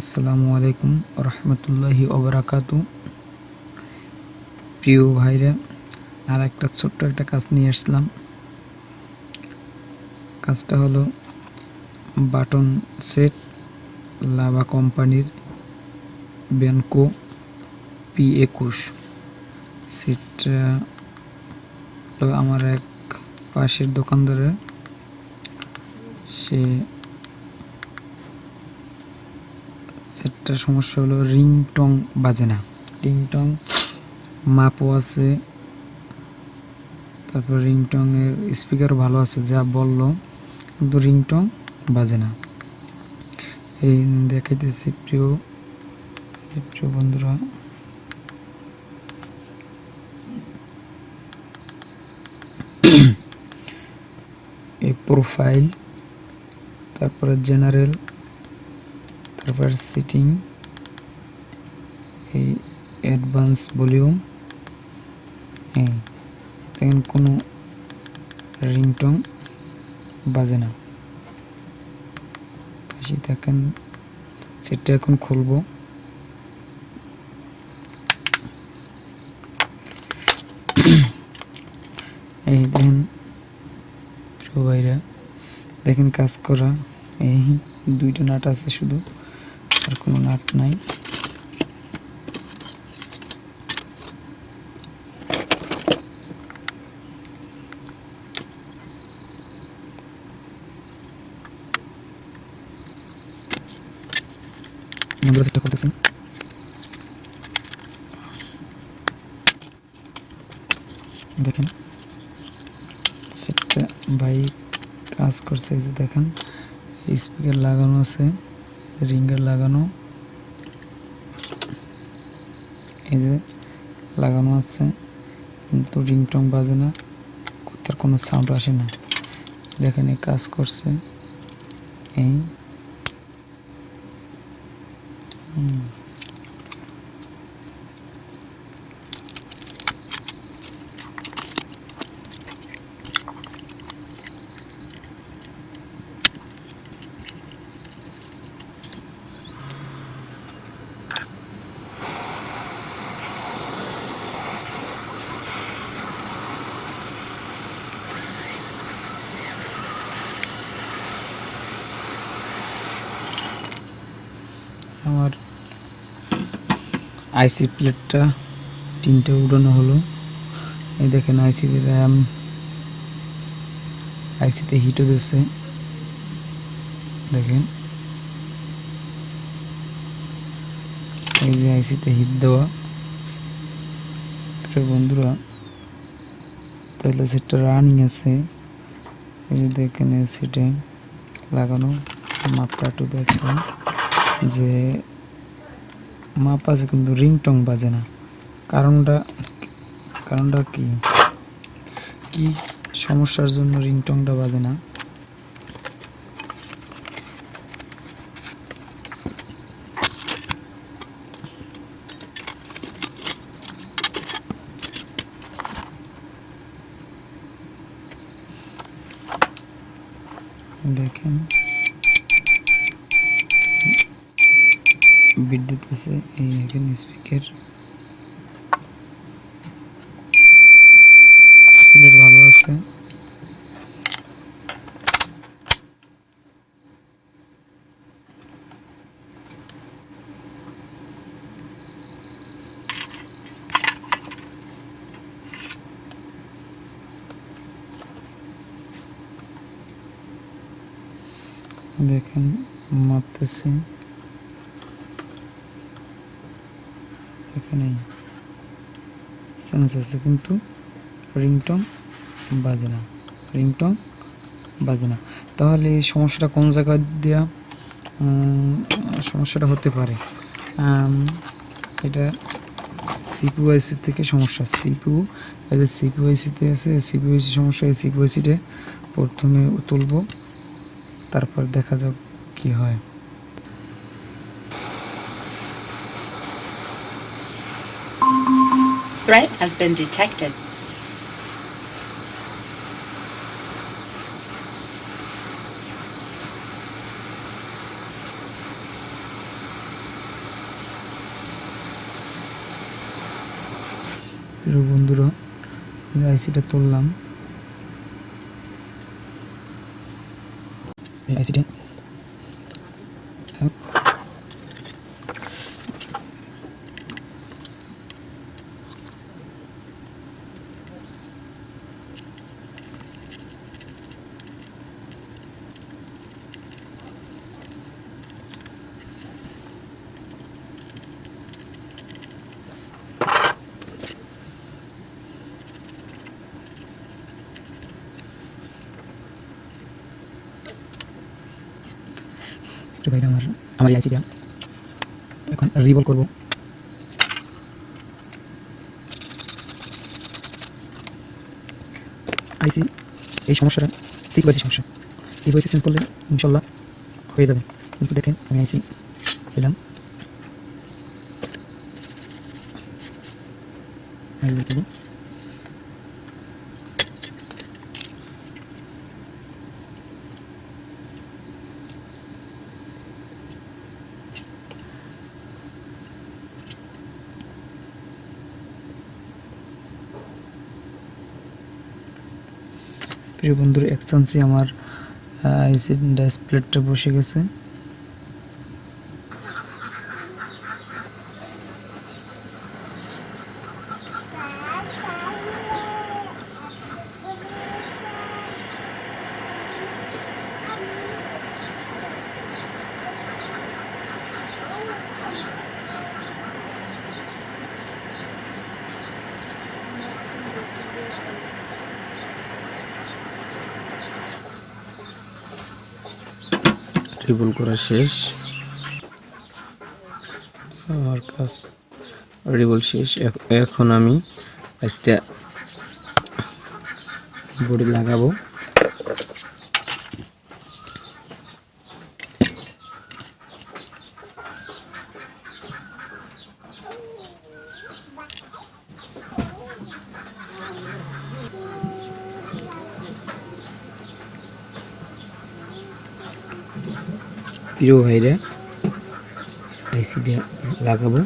আসসালামু আলাইকুম রহমতুল্লাহি ওবারাকাতু। প্রিয় ভাইরা, আর একটা ছোট্ট একটা কাজ নিয়ে আসলাম। কাজটা হলো বাটন সেট, লাভা কোম্পানির বেনকো p21 সেটটা হলো আমার এক পাশের দোকানদারের। সেটটার সমস্যা হলো রিংটং বাজে না। রিংটং মাপও আছে, তারপর রিংটং এর স্পিকার ভালো আছে যা বললো, কিন্তু রিংটং বাজে না। এই দেখাইতেছি প্রিয় বন্ধুরা, এই প্রোফাইল, তারপরে জেনারেল, তারপর সিটিং, এই অ্যাডভান্স ভলিউম, দেখেন কোনো রিংটং বাজে না। পাশে থাকেন, সেটটা এখন খুলবো। এই দেখেন প্রিয় ভাইরা, দেখেন কাজ করা। এই দুইটা নাট আছে শুধু, আর কোনো নাট নাই। বন্ধুরা সেটটা করতেছি। দেখেন সেটটা ভাই কাজ করছে। এই যে দেখেন স্পিকার লাগানো আছে, রিঙ্গার লাগানো, এই যে লাগানো আছে, কিন্তু রিংটং বাজে না, তার কোনো সাউন্ড আসে না। দেখেন এই কাজ করছে। এই আমার আইসি প্লেটটা তিনটে উড়ানো হলো। এই দেখেন আইসিতে র্যাম, আইসিতে হিটও দিচ্ছে। দেখেন এই যে আইসিতে হিট দেওয়া। প্রিয় বন্ধুরা, তাহলে সেটটা রানিং আছে। এই যে দেখেন সেটে লাগানো, মাপটা একটু দেখেন যে মাপ আছে, কিন্তু রিংটং বাজে না। কারণটা কি সমস্যার জন্য রিংটংটা বাজে না? দেখেন বিট দিতেছে। এই এখানে স্পিকার ভালো আছে। দেখেন মাপতেছি, এখানে সেন্স আছে, কিন্তু রিংটং বাজে না। তাহলে এই সমস্যাটা কোন জায়গা দিয়া সমস্যাটা হতে পারে? এটা সিপিইউ আইসি থেকে সমস্যা। সিপিইউ, এই যে সিপিইউ আইসিতে আছে, সিপিইউ আইসি সমস্যা। এই সিপিইউ আইসিটা প্রথমে তুলব, তারপর দেখা যাক কি হয়। Threat has been detected. প্রিয় বন্ধুরা, আইসিটা তুললাম। এই আইসিটা ভাইরা আমার এই আইসিটা এখন রিবল করব। আইসি এই সমস্যাটা সিকুয়েন্সি সমস্যা, সিকুয়েন্সি চেঞ্জ করলে ইনশাল্লাহ হয়ে যাবে। কিন্তু দেখেন আমি আইসি পেলাম, প্রিয় বন্ধুর এক্সচেঞ্জে আমার আইসি ডিসপ্লেটা বসে গেছে। রিবল করা শেষ, আর কাজ রিবল শেষ। এখন আমি আইসটা বোর্ডে লাগাবো। প্রিয় ভাইরা, আইসিটা লাগাবো।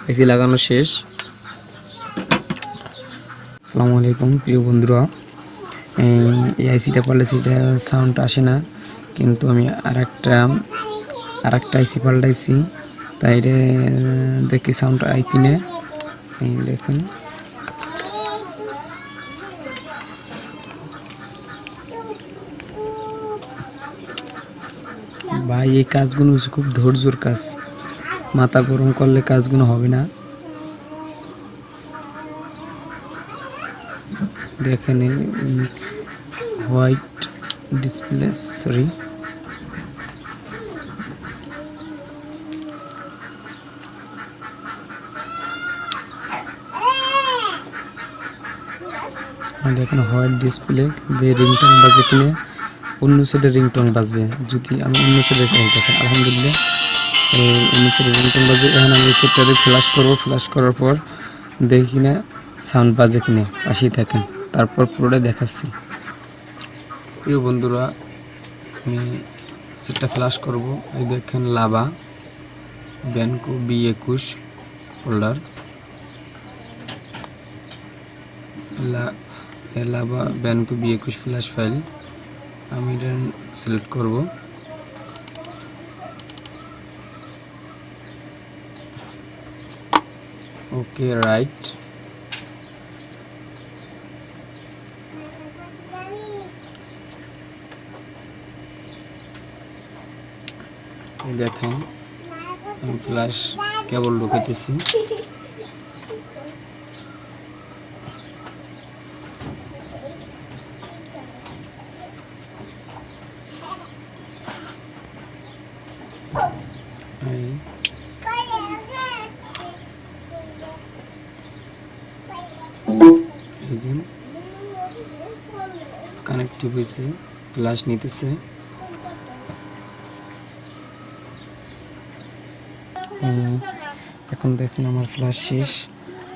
আইসি লাগানো শেষ। আসসালামু আলাইকুম প্রিয় বন্ধুরা, এই আইসিটা পাল্টাইছি, সাউন্ড আসে না, কিন্তু আমি আরেকটা আইসি পাল্টাইছি, তাই এটা দেখি সাউন্ড আইপি নে। দেখুন ভাই, এই কাজগুলো খুব ধৈর্যর কাজ, মাথা গরম করলে কাজগুলো হবে না। দেখেন হোয়াইট ডিসপ্লে, সরি দেখেন হোয়াইট ডিসপ্লে দিয়ে রিংটন বাজে কিনে, অন্য সাইডে রিংটন বাজবে। যদি আমি অন্য সাইডে দেখেন আলহামদুলিল্লাহ অন্য সাইডে রিংটন বাজবে। এখন আমি সেটটাতে ফ্ল্যাশ করবো, ফ্ল্যাশ করার পর দেখি কিনা সাউন্ড বাজে কিনে, পাশেই থাকেন, তারপর পুরোটা দেখাচ্ছি। প্রিয় বন্ধুরা, আমি সেটটা ফ্ল্যাশ করব। এই দেখেন lava Benco B21 folder, lava Benco B21 flash file. আমি এটা সিলেক্ট করব। ওকে, রাইট। দেখেন আমি ফ্ল্যাশ কেবল ঢুকাইতেছি। এই যে কানেক্টিভ হয়েছে, ফ্ল্যাশ নিতেছে। এখন দেখুন আমার ফ্ল্যাশ শেষ,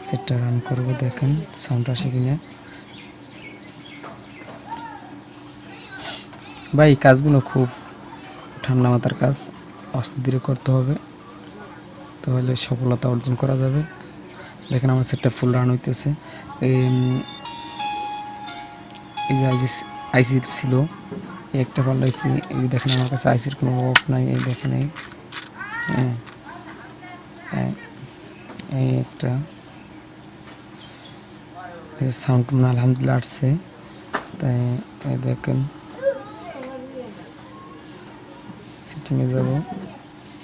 সেটটা রান করবো, দেখেন সাউন্ড আসে কিনা। ভাই এই কাজগুলো খুব ঠান্ডা মাথার কাজ, আস্তে ধীরে করতে হবে, তাহলে সফলতা অর্জন করা যাবে। দেখেন আমার সেটটা ফুল রান হইতেছে। এই যে আইসি ছিল, এই একটা পাল্টাইছি। এই দেখেন আমার কাছে আইসির কোনো অফ নাই, এই দেখেন এই একটা সাউন্ড আলহামদুলিল্লাহ আসছে। তাই এই দেখেন সেটিংয়ে যাব,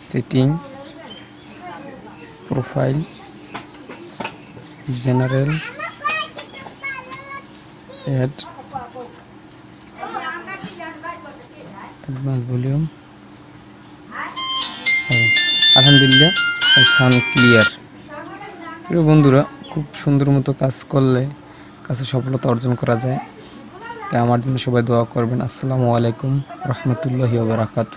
setting, profile, general, add, advance volume. আলহামদুলিল্লাহ সাউন্ড ক্লিয়ার। প্রিয় বন্ধুরা, খুব সুন্দর মতো কাজ করলে কাজে সফলতা অর্জন করা যায়। তাই আমার জন্য সবাই দোয়া করবেন। আসসালামু আলাইকুম রহমতুল্লাহি ওয়া বারাকাতুহু।